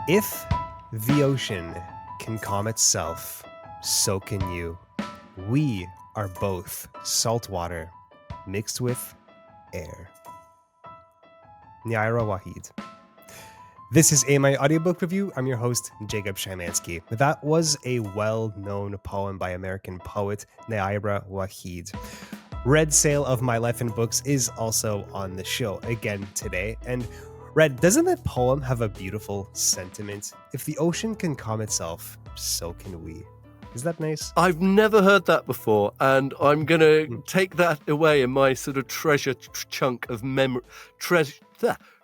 If the ocean can calm itself, so can you. We are both salt water mixed with air. Nyaira Wahid. This is AMI Audiobook Review. I'm your host, Jacob Szymanski. That was a well-known poem by American poet Nyaira Wahid. Red Széll of My Life in Books is also on the show again today. And Red, doesn't that poem have a beautiful sentiment? If the ocean can calm itself, so can we. Is that nice? I've never heard that before, and I'm going to take that away in my sort of treasure trunk of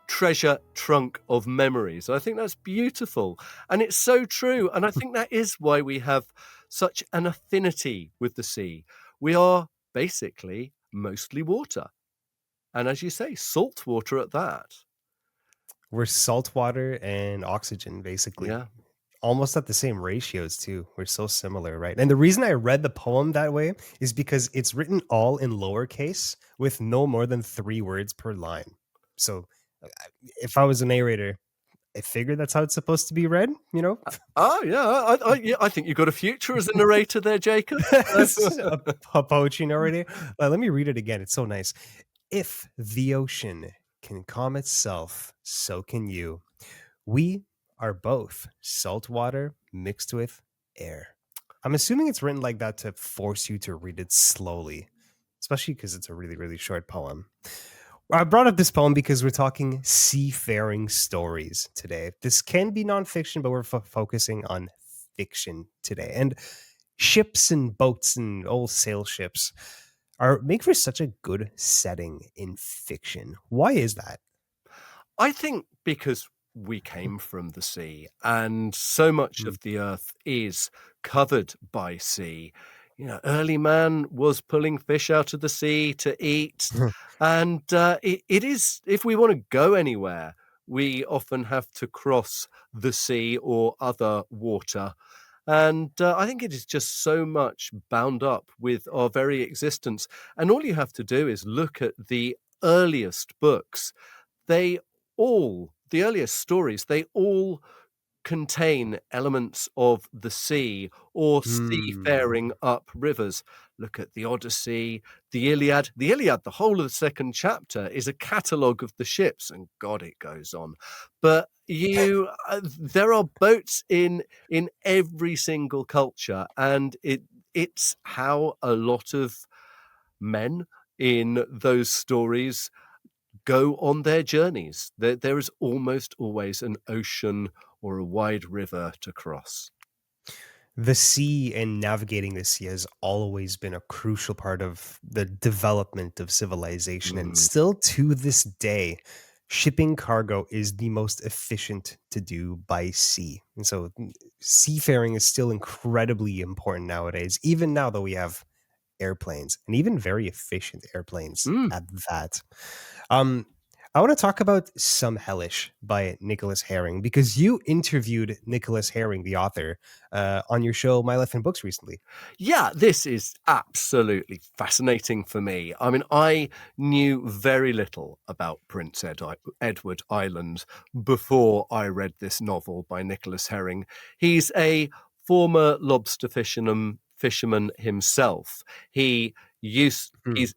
treasure trunk of memories. I think that's beautiful, and it's so true. And I think that is why we have such an affinity with the sea. We are basically mostly water, and as you say, salt water at that. We're salt water and oxygen, basically. Yeah. Almost at the same ratios, too. We're so similar, right? And the reason I read the poem that way is because it's written all in lowercase with no more than 3 words per line. So if I was a narrator, I figured that's how it's supposed to be read, you know? Oh, yeah. I think you've got a future as a narrator there, Jacob. a poetry narrator. Let me read it again. It's so nice. If the ocean can calm itself, so can you. We are both salt water mixed with air. I'm assuming it's written like that to force you to read it slowly, especially because it's a really, really short poem. I brought up this poem because we're talking seafaring stories today. This can be nonfiction, but we're focusing on fiction today. And ships and boats and old sail ships make for such a good setting in fiction. Why is that? I think because we came from the sea, and so much of the earth is covered by sea. You know, early man was pulling fish out of the sea to eat. And it is, if we want to go anywhere, we often have to cross the sea or other water. And I think it is just so much bound up with our very existence. And all you have to do is look at the earliest books. The earliest stories, they all contain elements of the sea or seafaring up rivers. Look at the Odyssey, the Iliad. The Iliad, the whole of the second chapter, is a catalogue of the ships, and God, it goes on. But there are boats in every single culture, and it's how a lot of men in those stories go on their journeys. There is almost always an ocean or a wide river to cross. The sea and navigating the sea has always been a crucial part of the development of civilization. And still to this day, shipping cargo is the most efficient to do by sea. And so seafaring is still incredibly important nowadays, even now that we have airplanes and even very efficient airplanes at that. I want to talk about Some Hellish by Nicholas Herring, because you interviewed Nicholas Herring, the author, on your show My Life in Books recently. Yeah, this is absolutely fascinating for me. I mean, I knew very little about Prince Edward Island before I read this novel by Nicholas Herring. He's a former lobster fisherman himself. He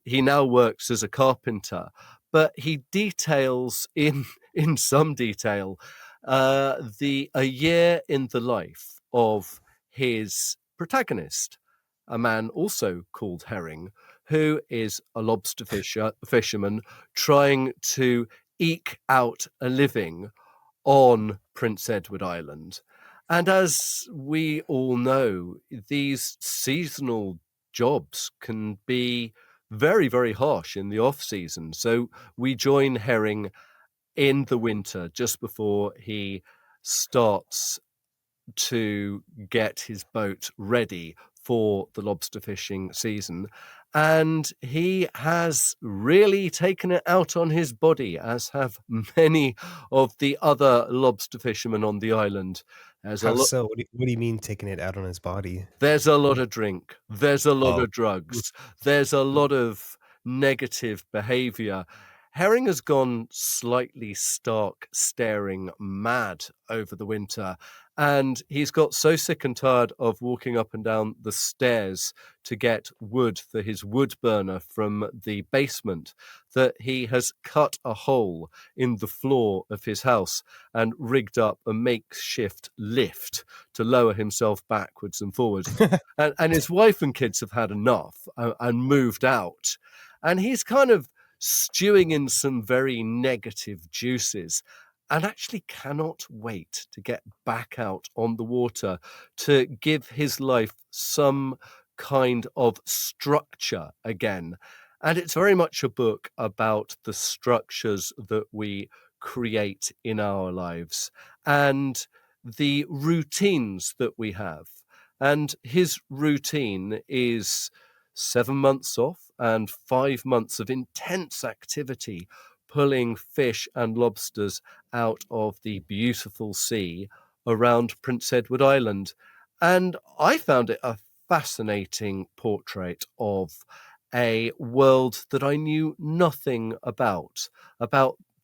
now works as a carpenter, but he details in some detail a year in the life of his protagonist, a man also called Herring, who is a lobster fisherman trying to eke out a living on Prince Edward Island. And as we all know, these seasonal jobs can be very, very harsh in the off-season. So we join Herring in the winter, just before he starts to get his boat ready for the lobster fishing season. And he has really taken it out on his body, as have many of the other lobster fishermen on the island. How so? What do you mean taking it out on his body? There's a lot of drink. There's a lot of drugs. There's a lot of negative behavior. Herring has gone slightly stark staring mad over the winter, and he's got so sick and tired of walking up and down the stairs to get wood for his wood burner from the basement that he has cut a hole in the floor of his house and rigged up a makeshift lift to lower himself backwards and forwards. And his wife and kids have had enough and moved out. And he's kind of stewing in some very negative juices and actually cannot wait to get back out on the water to give his life some kind of structure again. And it's very much a book about the structures that we create in our lives and the routines that we have. And his routine is 7 months off and 5 months of intense activity, pulling fish and lobsters out of the beautiful sea around Prince Edward Island. And I found it a fascinating portrait of a world that I knew nothing about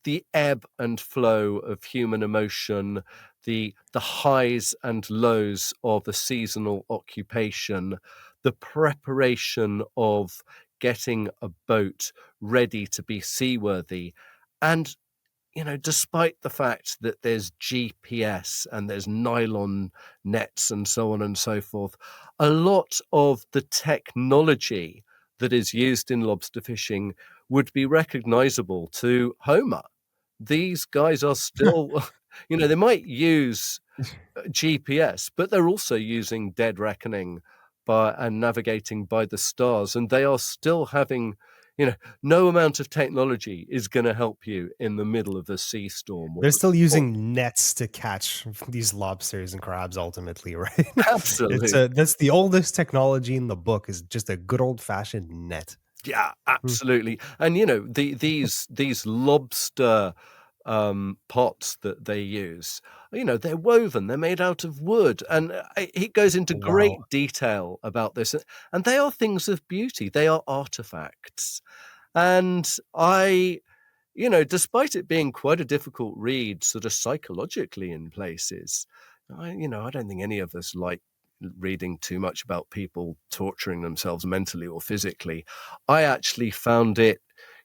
the ebb and flow of human emotion, the highs and lows of a seasonal occupation, the preparation of getting a boat ready to be seaworthy. And, despite the fact that there's GPS and there's nylon nets and so on and so forth, a lot of the technology that is used in lobster fishing would be recognizable to Homer. These guys are still, they might use GPS, but they're also using dead reckoning and navigating by the stars, and they are still having, no amount of technology is going to help you in the middle of a sea storm. They're still using nets to catch these lobsters and crabs ultimately, right? It's Absolutely. that's the oldest technology in the book is just a good old-fashioned net. Yeah, Hmm. absolutely. And these lobster pots that they use, they're woven, they're made out of wood, and he goes into Wow. great detail about this. And they are things of beauty. They are artifacts. And despite it being quite a difficult read, sort of psychologically in places, I don't think any of us like reading too much about people torturing themselves mentally or physically. I actually found it,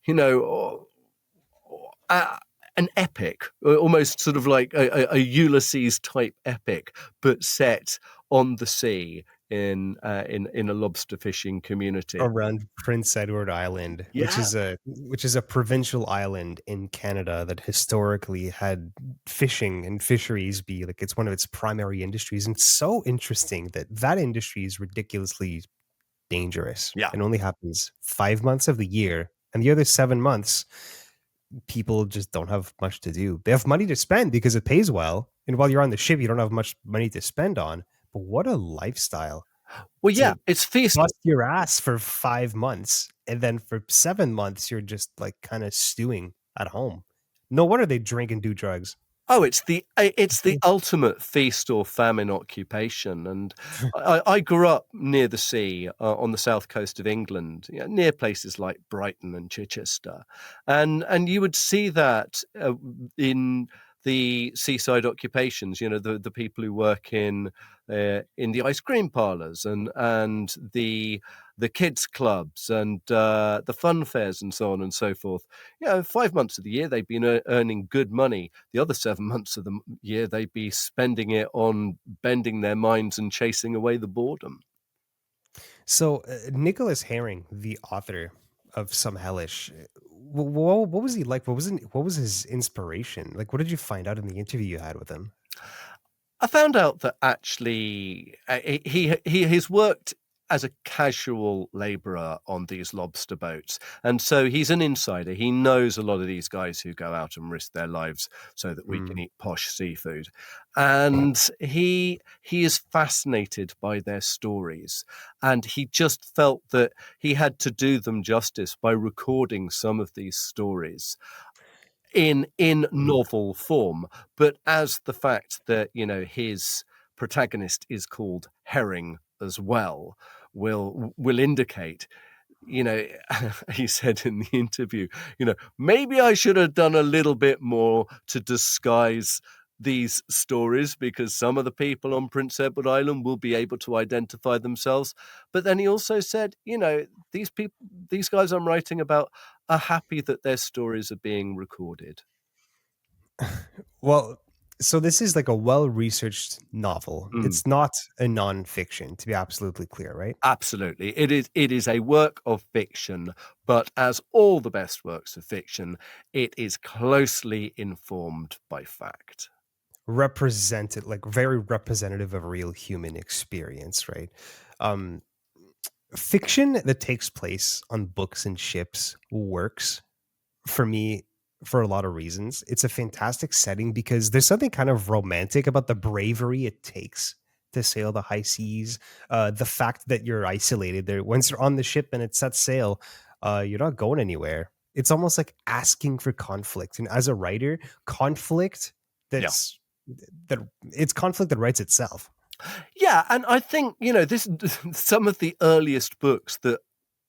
you know, uh, an epic, almost sort of like a Ulysses type epic, but set on the sea in a lobster fishing community. Around Prince Edward Island, which Yeah, is a provincial island in Canada that historically had fishing and fisheries be like it's one of its primary industries. And it's so interesting that that industry is ridiculously dangerous. yeah. It only happens 5 months of the year, and the other 7 months, people just don't have much to do. They have money to spend because it pays well, and while you're on the ship, you don't have much money to spend on. But what a lifestyle Well, yeah, to it's feast. bust your ass for 5 months, and then for 7 months, you're just like kind of stewing at home. No wonder they drink and do drugs. Oh, it's the ultimate feast or famine occupation, and I grew up near the sea, on the south coast of England, near places like Brighton and Chichester, and you would see that, in the seaside occupations, the people who work in the ice cream parlours and the kids clubs and, the fun fairs and so on and so forth. 5 months of the year, they've been earning good money. The other 7 months of the year, they'd be spending it on bending their minds and chasing away the boredom. So, Nicholas Herring, the author of Some Hellish, what was he like? What was his inspiration? Like, what did you find out in the interview you had with him? I found out that actually, he has worked as a casual labourer on these lobster boats, and so he's an insider. He knows a lot of these guys who go out and risk their lives so that we can Mm. eat posh seafood, and he is fascinated by their stories, and he just felt that he had to do them justice by recording some of these stories in Mm. novel form, but as the fact that, his protagonist is called Herring as well will indicate, you know, he said in the interview, maybe I should have done a little bit more to disguise these stories because some of the people on Prince Edward Island will be able to identify themselves. But then he also said, these guys I'm writing about are happy that their stories are being recorded. Well, so this is like a well-researched novel. Mm. It's not a nonfiction, to be absolutely clear, right? Absolutely. It is a work of fiction, but as all the best works of fiction, it is closely informed by fact. Represented, like very representative of real human experience, right? Um, Fiction that takes place on books and ships works for me for a lot of reasons. It's a fantastic setting because there's something kind of romantic about the bravery it takes to sail the high seas. The fact that you're isolated there once you're on the ship and it sets sail, you're not going anywhere. It's almost like asking for conflict. And as a writer, conflict Yeah. that's that it's conflict that writes itself. Yeah, and I think, this some of the earliest books that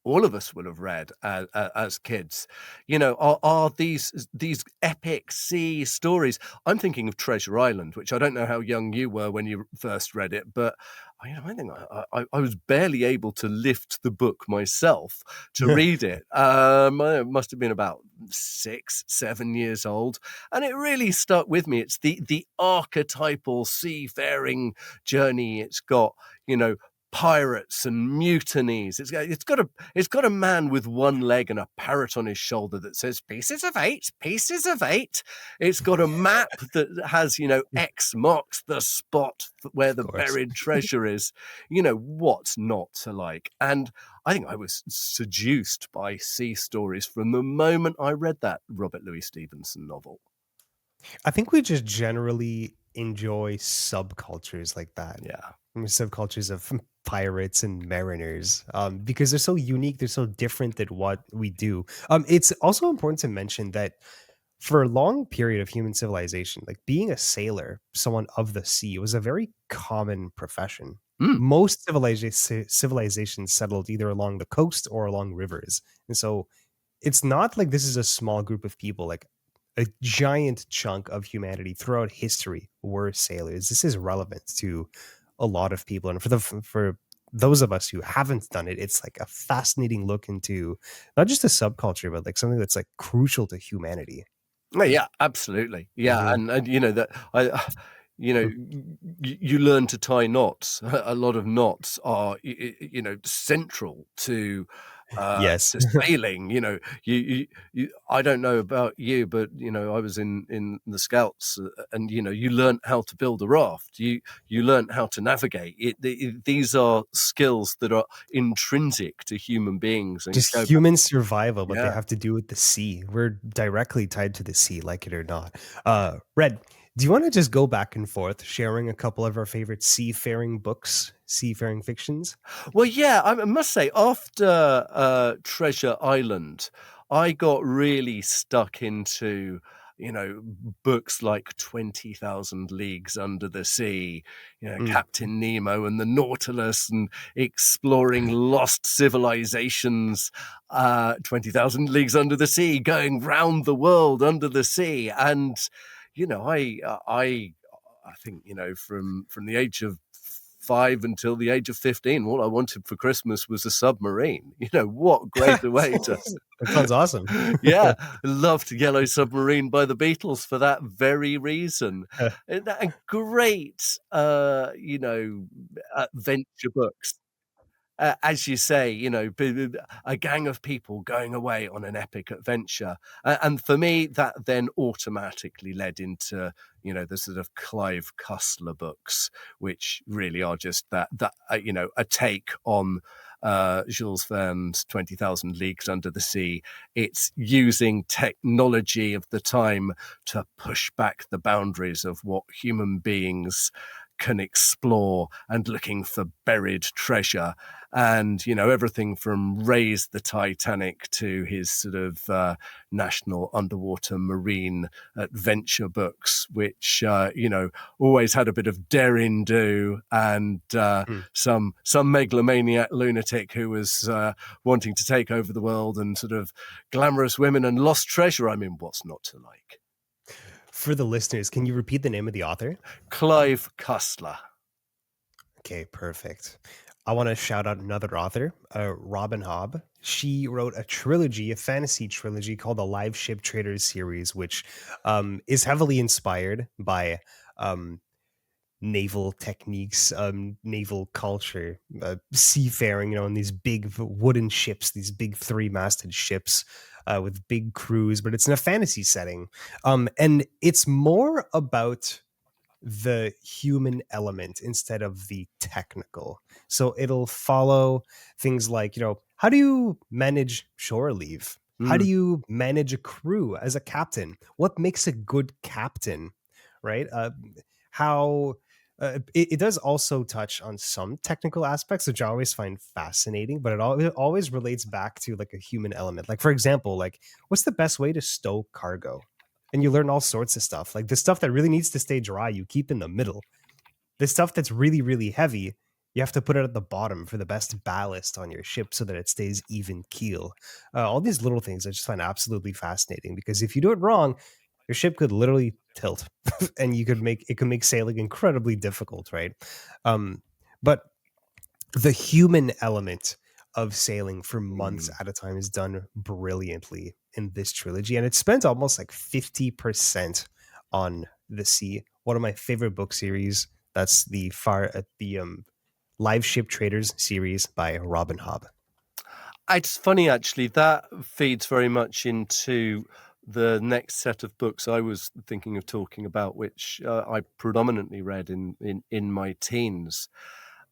all of us will have read as kids, are these epic sea stories. I'm thinking of Treasure Island, which I don't know how young you were when you first read it, but I think I was barely able to lift the book myself to read it. I must have been about 6, 7 years old, and it really stuck with me. It's the archetypal seafaring journey. It's got, pirates and mutinies. It's got a man with one leg and a parrot on his shoulder that says pieces of eight, pieces of eight. It's got a map that has, X marks the spot where Of the course. buried treasure is. What's not to like? And I think I was seduced by sea stories from the moment I read that Robert Louis Stevenson novel. I think we just generally enjoy subcultures like that. Yeah. Subcultures of pirates and mariners, because they're so unique, they're so different than what we do. It's also important to mention that for a long period of human civilization, like being a sailor, someone of the sea, was a very common profession. Mm. Most civilizations settled either along the coast or along rivers, and so it's not like this is a small group of people. Like a giant chunk of humanity throughout history were sailors. This is relevant to a lot of people, and for those of us who haven't done it, it's like a fascinating look into not just a subculture, but like something that's like crucial to humanity. Oh, yeah, absolutely. Yeah, Mhm. and that Mm. you learn to tie knots. A lot of knots are, central Yes. to sailing. I don't know about you, but, I was in the Scouts, and, you learn how to build a raft. You learn how to navigate. These are skills that are intrinsic to human beings and go Just back. human survival, but they Yeah. have to do with the sea. We're directly tied to the sea, like it or not. Red, do you want to just go back and forth sharing a couple of our favorite seafaring books, seafaring fictions? Well, yeah, I must say, after Treasure Island, I got really stuck into, books like 20,000 Leagues Under the Sea, Mm. Captain Nemo and the Nautilus, and exploring lost civilizations, 20,000 Leagues Under the Sea, going round the world under the sea. And, I think, from the age of 5 until the age of 15, all I wanted for Christmas was a submarine. What greater way to That sounds awesome. yeah, loved Yellow Submarine by the Beatles for that very reason. And great, adventure books. As you say, a gang of people going away on an epic adventure. And for me, that then automatically led into, the sort of Clive Cussler books, which really are just a take on Jules Verne's 20,000 Leagues Under the Sea. It's using technology of the time to push back the boundaries of what human beings can explore and looking for buried treasure. And, everything from Raise the Titanic to his sort of national underwater marine adventure books, which, always had a bit of daring do and Hmm. some megalomaniac lunatic who was wanting to take over the world, and sort of glamorous women and lost treasure. I mean, what's not to like? For the listeners, can you repeat the name of the author? Clive Cussler. Okay, perfect. I want to shout out another author, Robin Hobb. She wrote a trilogy, a fantasy trilogy called the Live Ship Traders series, which is heavily inspired by um, naval techniques, naval culture, seafaring, in these big wooden ships, these big three-masted ships with big crews, but it's in a fantasy setting. And it's more about the human element instead of the technical. So it'll follow things like, how do you manage shore leave? How do Mm, you manage a crew as a captain? What makes a good captain, right? How it does also touch on some technical aspects, which I always find fascinating, but it always relates back to like a human element. Like, for example, like what's the best way to stow cargo? And you learn all sorts of stuff. Like the stuff that really needs to stay dry, you keep in the middle. The stuff that's really, really heavy, you have to put it at the bottom for the best ballast on your ship so that it stays even keel. All these little things I just find absolutely fascinating because if you do it wrong, your ship could literally tilt and it could make sailing incredibly difficult, right? But the human element of sailing for months mm. at a time is done brilliantly in this trilogy, and it spends almost like 50% on the sea. One of my favorite book series, that's the Live Ship Traders series by Robin Hobb. It's funny, actually, that feeds very much into the next set of books I was thinking of talking about, which I predominantly read in my teens.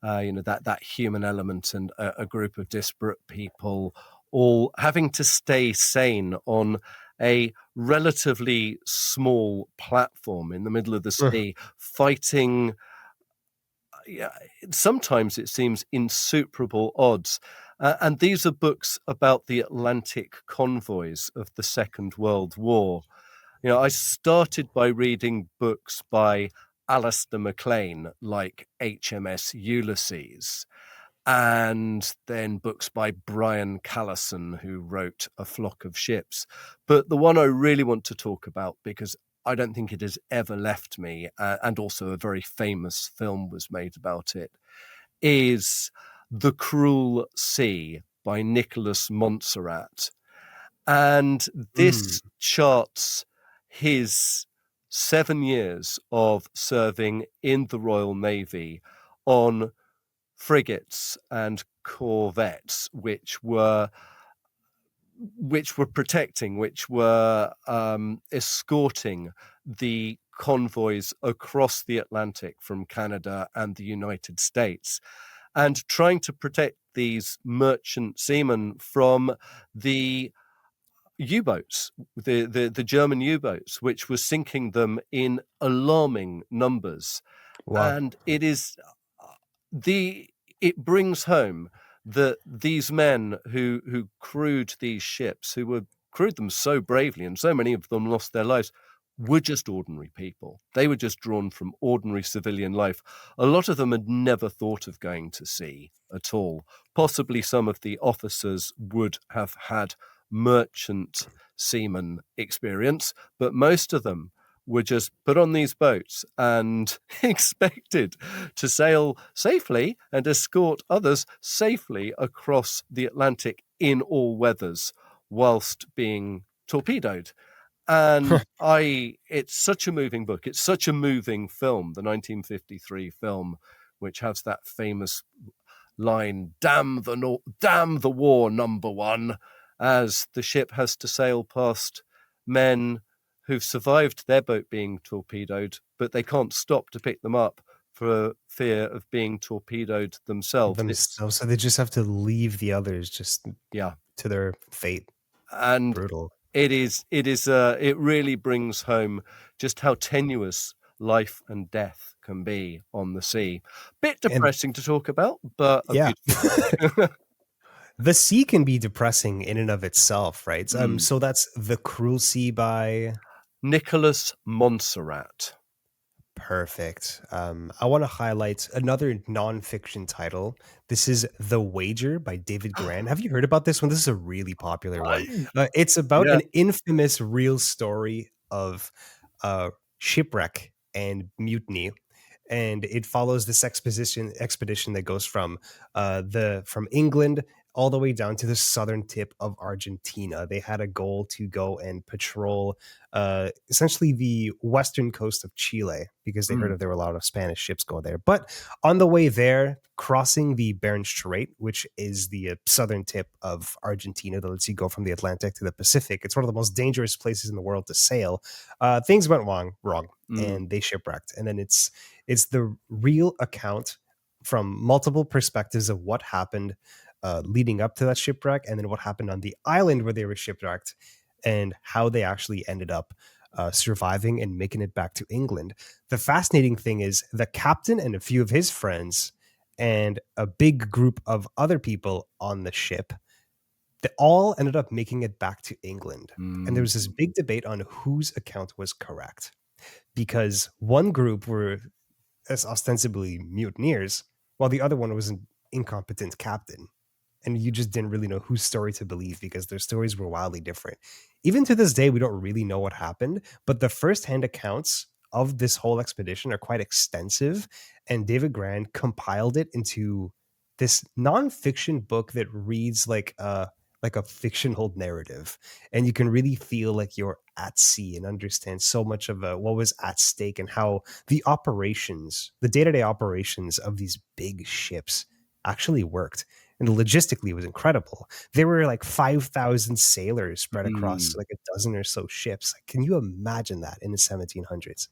That human element and a group of disparate people all having to stay sane on a relatively small platform in the middle of the sea, fighting, yeah, sometimes it seems insuperable odds. And these are books about the Atlantic convoys of the Second World War. I started by reading books by Alistair MacLean, like HMS Ulysses, and then books by Brian Callison, who wrote A Flock of Ships. But the one I really want to talk about, because I don't think it has ever left me, and also a very famous film was made about it, is The Cruel Sea by Nicholas Montserrat. And Mm. this charts his 7 years of serving in the Royal Navy on frigates and corvettes, which were protecting, which were escorting the convoys across the Atlantic from Canada and the United States, and trying to protect these merchant seamen from the U-boats, the German U-boats, which were sinking them in alarming numbers. Wow. And the it brings home that these men who crewed these ships, who were crewed them so bravely, and so many of them lost their lives, were just ordinary people. They were just drawn from ordinary civilian life. A lot of them had never thought of going to sea at all. Possibly some of the officers would have had merchant seaman experience, but most of them were just put on these boats and expected to sail safely and escort others safely across the Atlantic in all weathers whilst being torpedoed. And it's such a moving book. It's such a moving film, the 1953 film, which has that famous line, damn the war, number one, as the ship has to sail past men who've survived their boat being torpedoed, but they can't stop to pick them up for fear of being torpedoed themselves. Themselves, so they just have to leave the others just Yeah. to their fate. And Brutal. it really brings home just how tenuous life and death can be on the sea. Bit And depressing to talk about, but a yeah. beautiful book. The sea can be depressing in and of itself, right? Mm. So that's The Cruel Sea by Nicholas Montserrat. Perfect. I want to highlight another nonfiction title. This is The Wager by David Grann. Have you heard about this one? This is a really popular one. I It's about Yeah. an infamous real story of shipwreck and mutiny, and it follows this expedition that goes from England all the way down to the southern tip of Argentina. They had a goal to go and patrol essentially the western coast of Chile because they heard Mm. there were a lot of Spanish ships going there. But on the way there, crossing the Bering Strait, which is the southern tip of Argentina that lets you go from the Atlantic to the Pacific, it's one of the most dangerous places in the world to sail. Things went wrong, Mm. and they shipwrecked. And then it's the real account from multiple perspectives of what happened leading up to that shipwreck, and then what happened on the island where they were shipwrecked, and how they actually ended up surviving and making it back to England. The fascinating thing is the captain and a few of his friends and a big group of other people on the ship, they all ended up making it back to England. And there Mm. was this big debate on whose account was correct, because one group were as ostensibly mutineers, while the other one was an incompetent captain. And you just didn't really know whose story to believe because their stories were wildly different. Even to this day, we don't really know what happened, but the firsthand accounts of this whole expedition are quite extensive. And David Grann compiled it into this nonfiction book that reads like a fictional narrative, and you can really feel like you're at sea and understand so much of what was at stake and how the day-to-day operations of these big ships actually worked. And logistically, it was incredible. There were like 5,000 sailors spread across Mm. like a dozen or so ships. Like, can you imagine that in the 1700s?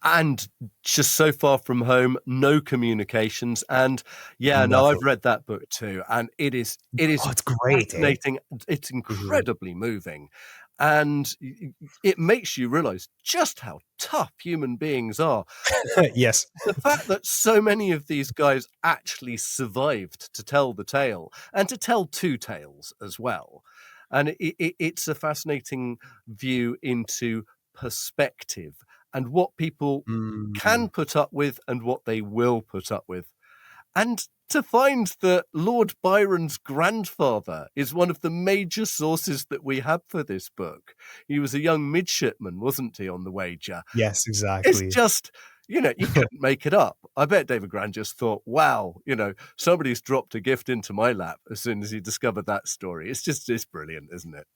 And just so far from home, no communications. And yeah, no, Nothing. I've read that book too, and it is Oh, it's great, eh? fascinating. It's Mhm. incredibly moving, and it makes you realize just how tough human beings are. Yes. The fact that so many of these guys actually survived to tell the tale and to tell two tales as well. And it's a fascinating view into perspective and what people Mm. can put up with and what they will put up with. And to find that Lord Byron's grandfather is one of the major sources that we have for this book. He was a young midshipman, wasn't he, on the Wager? Yes, It's exactly. just, you couldn't make it up. I bet David Grand just thought, wow, somebody's dropped a gift into my lap as soon as he discovered that story. It's brilliant, isn't it?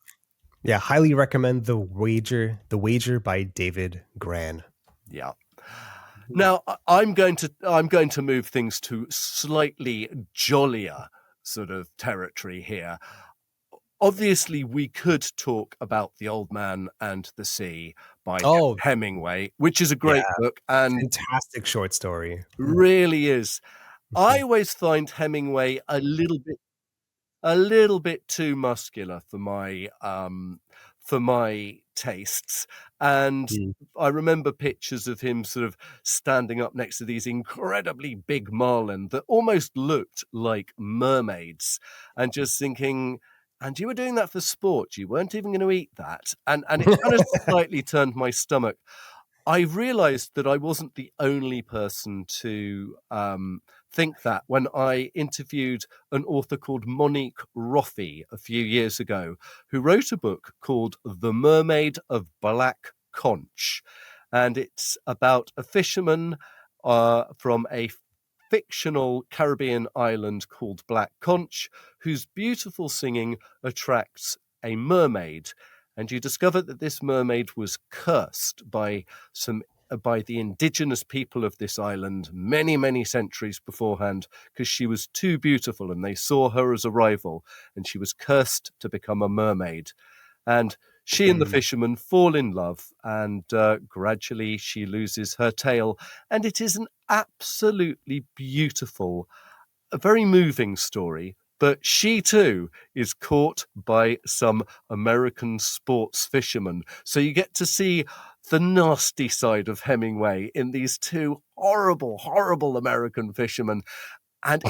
Yeah, highly recommend The Wager by David Grann. Yeah. Now I'm going to move things to slightly jollier sort of territory here. Obviously, we could talk about The Old Man and the Sea by Oh, Hemingway, which is a yeah, great book and fantastic short story. really is. I Mhm. always find Hemingway a little bit too muscular for my tastes, and Mm. I remember pictures of him sort of standing up next to these incredibly big marlin that almost looked like mermaids, and just thinking, "And you were doing that for sport, you weren't even gonna eat that," and it kind of slightly turned my stomach. I realized that I wasn't the only person to think that when I interviewed an author called Monique Roffey a few years ago, who wrote a book called The Mermaid of Black Conch. And it's about a fisherman from a fictional Caribbean island called Black Conch, whose beautiful singing attracts a mermaid. And you discover that this mermaid was cursed some by the indigenous people of this island many, many centuries beforehand because she was too beautiful and they saw her as a rival, and she was cursed to become a mermaid. And she and the Mm. fisherman fall in love, and gradually she loses her tail. And it is an absolutely beautiful, a very moving story. But she too is caught by some American sports fishermen. So you get to see the nasty side of Hemingway in these two horrible, horrible American fishermen. And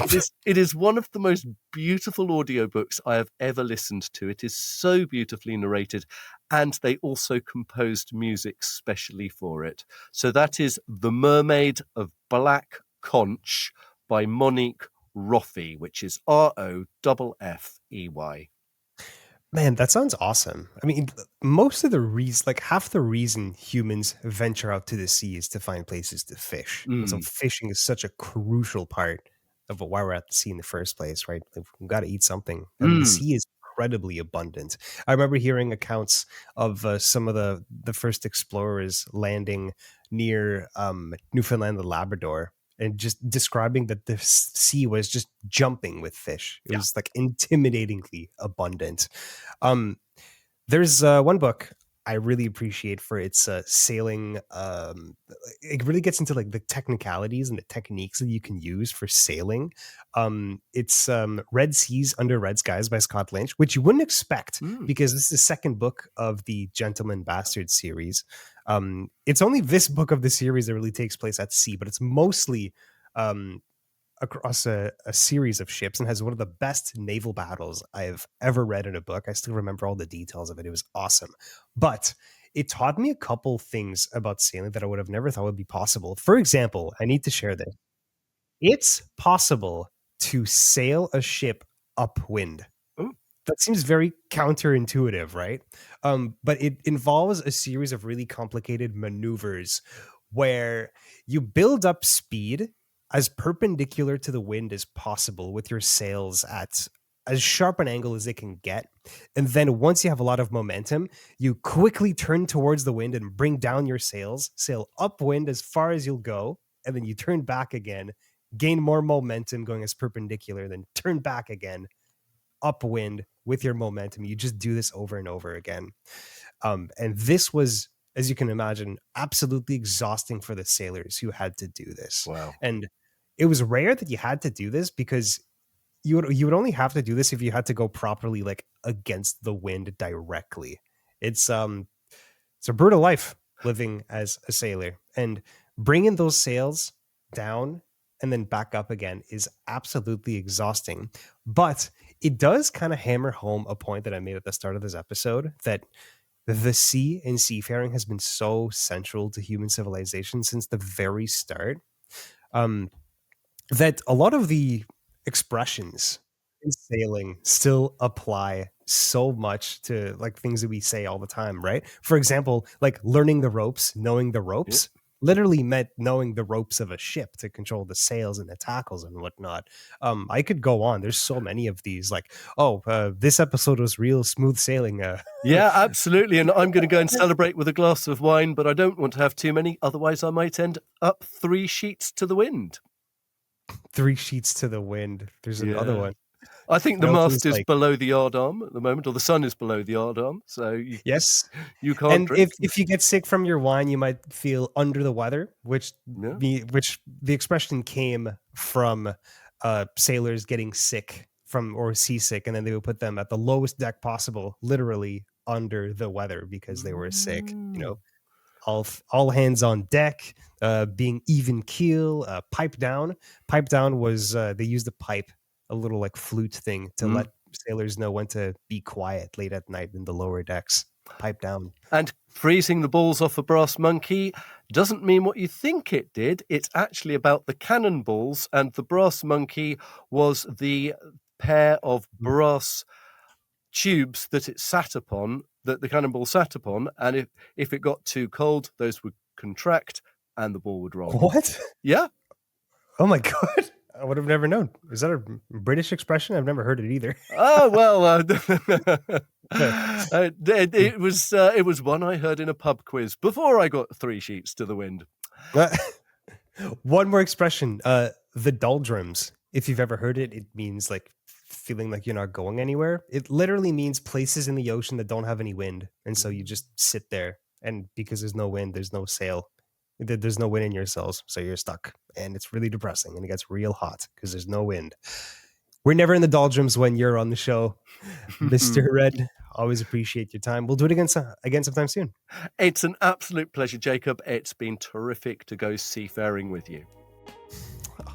it is one of the most beautiful audiobooks I have ever listened to. It is so beautifully narrated, and they also composed music specially for it. So that is The Mermaid of Black Conch by Monique Roffey, which is Roffey. Man, that sounds awesome. I mean, most of the reason, like half the reason humans venture out to the sea is to find places to fish. And so Mm, fishing is such a crucial part of why we're at the sea in the first place, right? Like, we've got to eat something. And the mm. sea is incredibly abundant. I remember hearing accounts of some of the first explorers landing near Newfoundland and Labrador and just describing that the sea was just jumping with fish. It Yeah. was like intimidatingly abundant. Um, there's one book I really appreciate for its sailing. It really gets into like the technicalities and the techniques that you can use for sailing. It's Red Seas Under Red Skies by Scott Lynch, which you wouldn't expect Mm. because this is the second book of the Gentleman Bastard series. It's only this book of the series that really takes place at sea, but it's mostly um, across a series of ships and has one of the best naval battles I've ever read in a book. I still remember all the details of it. It was awesome. But it taught me a couple things about sailing that I would have never thought would be possible. For example, I need to share this. It's possible to sail a ship upwind. Oh, That seems very counterintuitive, right? But it involves a series of really complicated maneuvers where you build up speed as perpendicular to the wind as possible with your sails at as sharp an angle as they can get. And then once you have a lot of momentum, you quickly turn towards the wind and bring down your sails, sail upwind as far as you'll go, and then you turn back again, gain more momentum going as perpendicular, then turn back again upwind with your momentum. You just do this over and over again. And this was, as you can imagine, absolutely exhausting for the sailors who had to do this. wow. And it was rare that you had to do this because you would only have to do this if you had to go properly like against the wind directly. It's a brutal life living as a sailor, and bringing those sails down and then back up again is absolutely exhausting. But it does kind of hammer home a point that I made at the start of this episode, that the sea and seafaring has been so central to human civilization since the very start, um, that a lot of the expressions in sailing still apply so much to like things that we say all the time, right? For example, like learning the ropes, knowing the Yeah. ropes literally meant knowing the ropes of a ship to control the sails and the tackles and whatnot. I could go on. There's so many of these. Like, this episode was real smooth sailing. Yeah, absolutely. And I'm going to go and celebrate with a glass of wine, but I don't want to have too many. Otherwise, I might end up 3 sheets to the wind. 3 sheets to the wind. There's another Yeah. one. I think the You know, things mast is like, below the yardarm at the moment, or the sun is below the yardarm, so yes. you can't And drift. if you get sick from your wine, you might feel under the weather, which Yeah. the expression came from sailors getting sick from or seasick, and then they would put them at the lowest deck possible, literally under the weather because they were sick. You Mm. know, all hands on deck, being even keel, pipe down. Pipe down was they used a pipe, a little like flute thing to Mm. let sailors know when to be quiet late at night in the lower decks. Pipe down. And freezing the balls off a brass monkey doesn't mean what you think it did. It's actually about the cannonballs, and the brass monkey was the pair of brass tubes that it sat upon, that the cannonball sat upon, and if it got too cold, those would contract and the ball would roll. What? Yeah. Oh my god! I would have never known. Is that a British expression? I've never heard it either. Oh well, it was one I heard in a pub quiz before I got 3 sheets to the wind. One more expression. The doldrums. If you've ever heard it, it means like feeling like you're not going anywhere. It literally means places in the ocean that don't have any wind, and so you just sit there. And because there's no wind, there's no sail. There's no wind in your sails, so you're stuck, and it's really depressing. And it gets real hot because there's no wind. We're never in the doldrums when you're on the show, Mr. Red. Always appreciate your time. We'll do it again sometime soon. It's an absolute pleasure, Jacob. It's been terrific to go seafaring with you.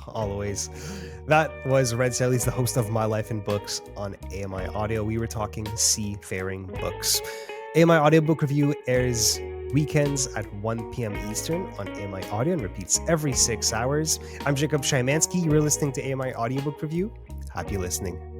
Always. That was Red Széll. He's the host of My Life in Books on AMI Audio. We were talking seafaring books. AMI Audiobook Review airs weekends at 1 p.m. Eastern on AMI Audio and repeats every 6 hours. I'm Jacob Szymanski. You're listening to AMI Audiobook Review. Happy listening.